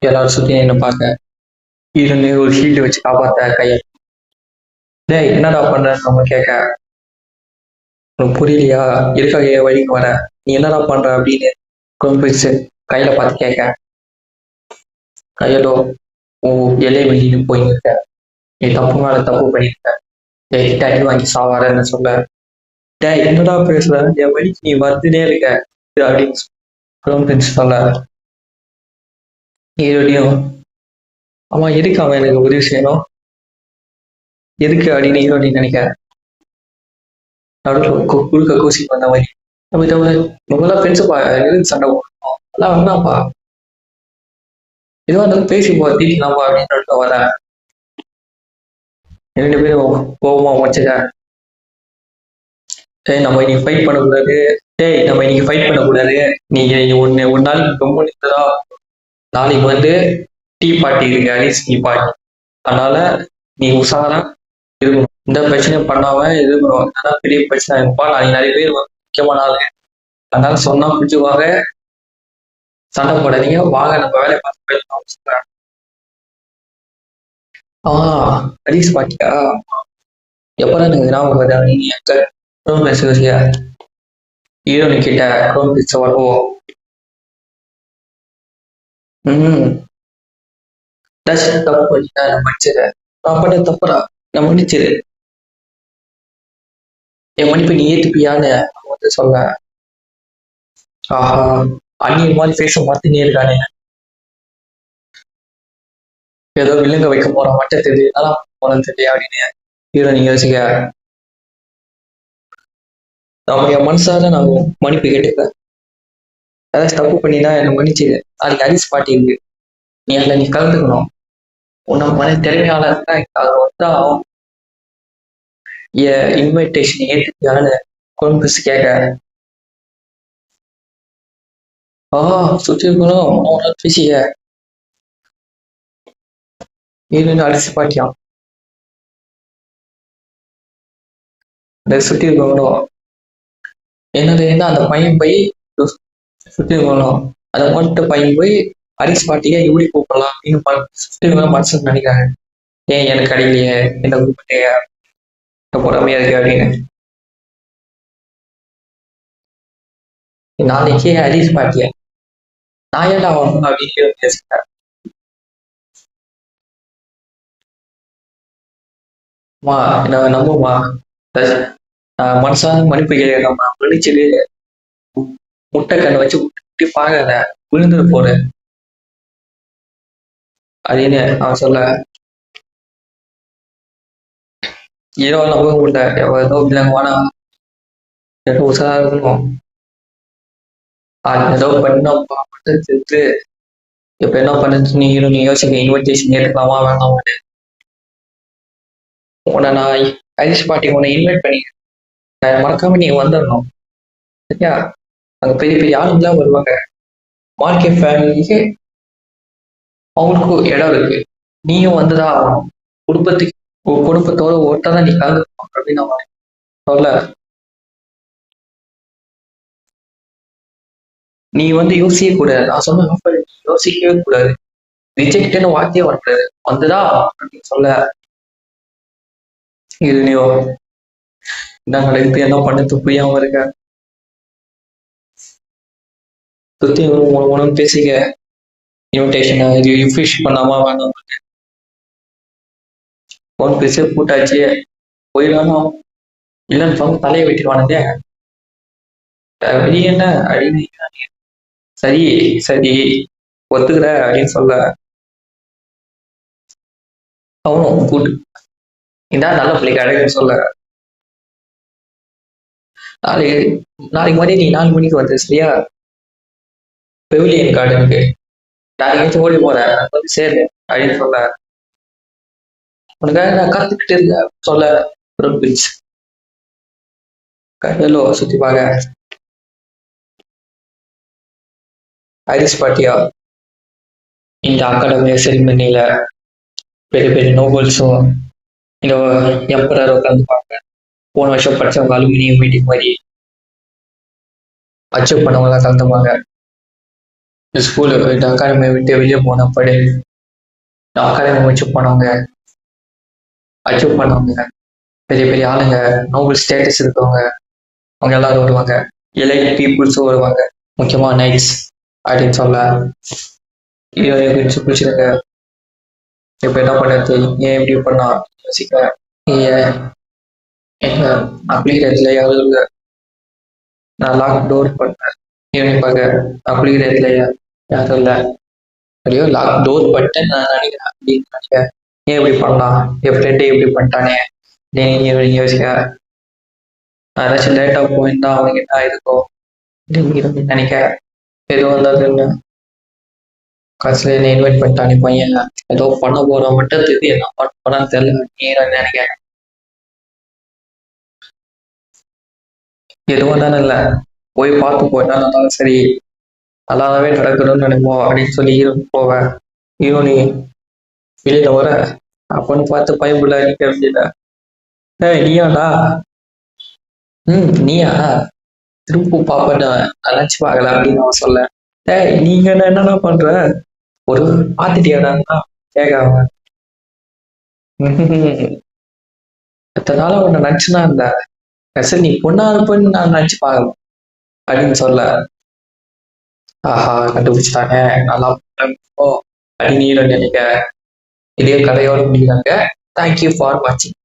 எல்லாரும் சுத்தி என்ன பார்க்க இருந்து ஒரு ஷீல்டு வச்சு காப்பாத்த கையை. டேய் என்னடா பண்றன்னு நம்ம கேட்க, உனக்கு புரியலையா? இருக்க வழிக்கு வர, நீ என்னடா பண்ற அப்படின்னு குழம்பிச்சு கையில பார்த்து கேட்க. கையலோ, ஓ எல்லை வெளியிட்டு போயிருக்க, நீ தப்பு மேல தப்பு பண்ணிருக்க, என்கிட்ட அடி வாங்கி சாவாரன்னு சொல்ல. டேய் என்னடா பேசுற, என் வழிக்கு நீ வந்துட்டே இருக்க அப்படின்னு குழம்பிச்சு சொல்ல. ஈரோடையும், அவன் எதுக்கு அவன் எனக்கு உதவி செய்யணும், எதுக்கு அப்படின்னு ஈரோடி நினைக்க. நடுவில் குறுக்க கூசி வந்த மாதிரி நம்ம நம்மளாம் ஃப்ரெண்ட்ஸுப்பா, எதுக்கு சண்டை போடணும், எல்லாம் வேணாப்பா, எதுவாக இருந்தாலும் பேசி போ தீட்டிக்கலாம்ப்பா அப்படின்னு வர. ரெண்டு பேரும் கோபமா வச்சுக்க. டேய் நம்ம இன்னைக்கு ஃபைட் பண்ணக்கூடாது, டேய் நம்ம இன்னைக்கு ஃபைட் பண்ணக்கூடாது, நீங்க ஒன்று ஒரு நாளைக்கு ரொம்ப நிறுத்ததா, நாளைக்கு வந்து டீ பார்ட்டி இருக்கு, அரிசி டீ பார்ட்டி, அதனால நீ உஷாரா இருக்கணும், இந்த பிரச்சனை பண்ணாம இருக்கணும், அதனால பெரிய பிரச்சனை இருப்பா, நாளைக்கு நிறைய பேர் முக்கியமான ஆளு, அதனால சொன்னா பிடிச்சுவாங்க, சண்டை போடாதீங்க, வாங்க நம்ம வேலையை பார்த்து போயிடலாம் சொல்றேன். அரிசி பார்ட்டியா, எப்பதான் எனக்கு ஞாபகம் வருதா, நீ எங்க பேசுறியா ஹீரோனு கிட்ட குரோம் பிடிச்ச வருவோம். தப்பு பண்ணிட்டா நான் மன்னிச்சிரு, நான் பண்ண தப்புறா, நான் மன்னிச்சிரு, என் மன்னிப்பு நீ ஏத்துப்பியான்னு வந்து சொல்ல. ஆஹா, அந்நியர் மாதிரி பேச மாத்தினே இருக்கானே, ஏதோ விலங்க வைக்க போற மட்டும் தெரியுது, நல்லா போனது தெரியும் அப்படின்னு ஹீரோ நீங்க யோசிக்க. நம்ம என் மனசார நான் மன்னிப்பு கேட்டுப்பேன், ஏதாச்சும் தப்பு பண்ணினா என்னை மன்னிச்சிரு, அதுக்கு அரிசி பாட்டி இருக்கு, நீ அதில் நீ கலந்துக்கணும், உன்னை மன திறமையால இருந்தா அதை வந்து இன்விடேஷன் ஏற்றுக்கான்னு கொண்டு கேட்க. சுற்றி இருக்கணும் பேசிக்க இது அரிசி பாட்டியான். இந்த சுற்றி இருக்கணும் என்னது என்ன, அந்த பையன் போய் சுற்றி இருக்கணும், அதை மட்டும் பையன் போய் அரிசி பாட்டியா எப்படி கூப்பிடலாம் அப்படின்னு சுற்றி மனசு நினைக்கிறாங்க. ஏன் எனக்கு அடியிலையே என்ன கூப்பிட்டையா பொறாமையா இருக்கு அப்படின்னு. நாளைக்கே அரிசி பாட்டியா நான் ஏன்டா வரணும் அப்படின்னு பேசுறேன். என்ன நம்புமா, மனசா மன்னிப்பு நம்ம மன்னிச்சுட்டு முட்டை கண்ணை வச்சு முட்டி பார்க்காத, விழுந்துட்டு போற அப்படின்னு அவன் சொல்ல. ஏதோ நம்ப முடியல, ஏதோ விலங்குவானா ஏதோ உசாரா இருக்கணும், அது ஏதோ பண்ணப்பா மட்டும் செத்து இப்ப என்ன பண்ணுச்சு நீ யோசிக்க, இன்விடேஷன் ஏற்றுக்கலாமா வேணாம், உன்னை நான் ஐரிஷ் பாட்டி உன்னை இன்வைட் பண்ணி மறக்காம நீங்க வந்துடணும் சரியா, அங்க பெரிய பெரிய ஆளுங்களாம் வருவாங்க, மார்க்கெட் ஃபேமிலிக்கு அவங்களுக்கு இடம் இருக்கு, நீயும் வந்துதான் ஆகணும், குடும்பத்தோட ஒட்டாதான் நீ கலந்துக்கணும் அப்படின்னு நான் சொல்ல. நீ வந்து யோசிக்கவே கூடாது, நான் சொன்ன யோசிக்கவே கூடாது, ரிஜெக்ட்னு வார்த்தையே வரக்கூடாது, வந்துதான் அப்படின்னு சொல்ல. இதுலயோ என்ன நடக்குது, என்ன பண்ணது புரியாம இருக்க, சுத்தி உனக்கு பேசிக்க, இன்விடேஷன் ரிஃப்ரெஷ் பண்ணாமா வேணாம், போன் பேச கூட்டாச்சு போயிடலாம், இல்லைன்னு சொன்ன தலையை வெட்டிடுவானுங்க, வெளியே என்ன அப்படின்னு. சரி சரி ஒத்துக்கிற அப்படின்னு சொல்ல. அவனும் கூட்டு இதான் நல்ல பிள்ளைக்கு அழகுன்னு சொல்ல. நாளைக்கு மாதிரி நீ 4 மணிக்கு வந்து சரியா, பெவிலியன் கார்டனுக்கு நாளைக்கு ஓடி போறேன் வந்து சேரு அப்படின்னு சொல்ல. உனக்காக நான் காத்துக்கிட்டு இருக்க சொல்ல. கையலோ சுத்தி பார்க்க ஐரிஷ் பாட்டியா இந்த அகாடமி செரிமனியில பெரிய பெரிய நோபல்ஸும் இந்த எம்பரர் உட்காந்துப்பாங்க, போன வருஷம் படிச்சவங்க அலுமினியம் மீட்டிங் மாதிரி அச்சீவ் பண்ணவங்க கலந்துப்பாங்க. ஸ்கூலு இந்த அகாடமியை விட்டு வெளியே போன படி அகாடமி வச்சு போனவங்க, அச்சீவ் பண்ணவங்க, பெரிய பெரிய ஆளுங்க, நோபல் ஸ்டேட்டஸ் இருக்கவங்க, அவங்க எல்லாரும் வருவாங்க. எலைட் பீப்புள்ஸும் வருவாங்க, முக்கியமா நைட்ஸ் அப்படின்னு சொல்ல. இது பிடிச்சிருங்க. இப்ப என்ன பண்ணது, ஏன் இப்படி பண்ணா யோசிக்க. ஏன் எங்க அப்ளிகேஷன்ல நான் லாக் டோர் பண்ணேன் யூனிப்பாக. அப்ளிகேஷன்ல யாரும் இல்லை, அப்படியோ லாக் டோர் பண்ணிட்டேன் நான் நினைக்கிறேன் அப்படின்னு நினைக்கிறேன். ஏன் இப்படி பண்ணலாம், என் ஃப்ரெண்டே இப்படி பண்ணிட்டானே நீங்க யோசிக்க. நான் ஏதாச்சும் லேட்டாக போயிருந்தா அவனுக்கு என்ன ஆயிருக்கும் அப்படின்னு நினைக்க. எதுவும் வந்ததுன்னு கடைசியில் என்ன இன்வைட் பண்ணிட்டானே பையன், ஏதோ பண்ண போற மட்டும் தெரியுது, என்ன பண்ண போறான்னு தெரியல நீங்க நினைக்க. எதுவும் தானே இல்லை, போய் பார்த்து போயிட்டா இருந்தாலும் சரி, நல்லாவே நடக்கணும்னு நினைப்போம் அப்படின்னு சொல்லி போவேன். நீ வெளியில வர அப்பன்னு பார்த்து பைபிள் அடிக்க அப்படின்னா, நீயாடா? நீயா? திரும்ப பாப்பேன்னு நினைச்சு பார்க்கல அப்படின்னு அவன் சொல்ல. நீங்க என்னடா பண்ற, ஒரு பாத்துட்டியாடா கேட்காம. அதனால உன்னை நினைச்சுனா இருந்த சரி, நீ பொண்ணா இருப்பன்னு நான் நினைச்சு பார்க்கணும் அப்படின்னு சொல்ல. ஆஹா கண்டுபிடிச்சிட்டாங்க, நல்லா அப்படின்னு நினைக்க. இதே கதையோட முடிக்கிறாங்க. தேங்க்யூ ஃபார் வாட்சிங்.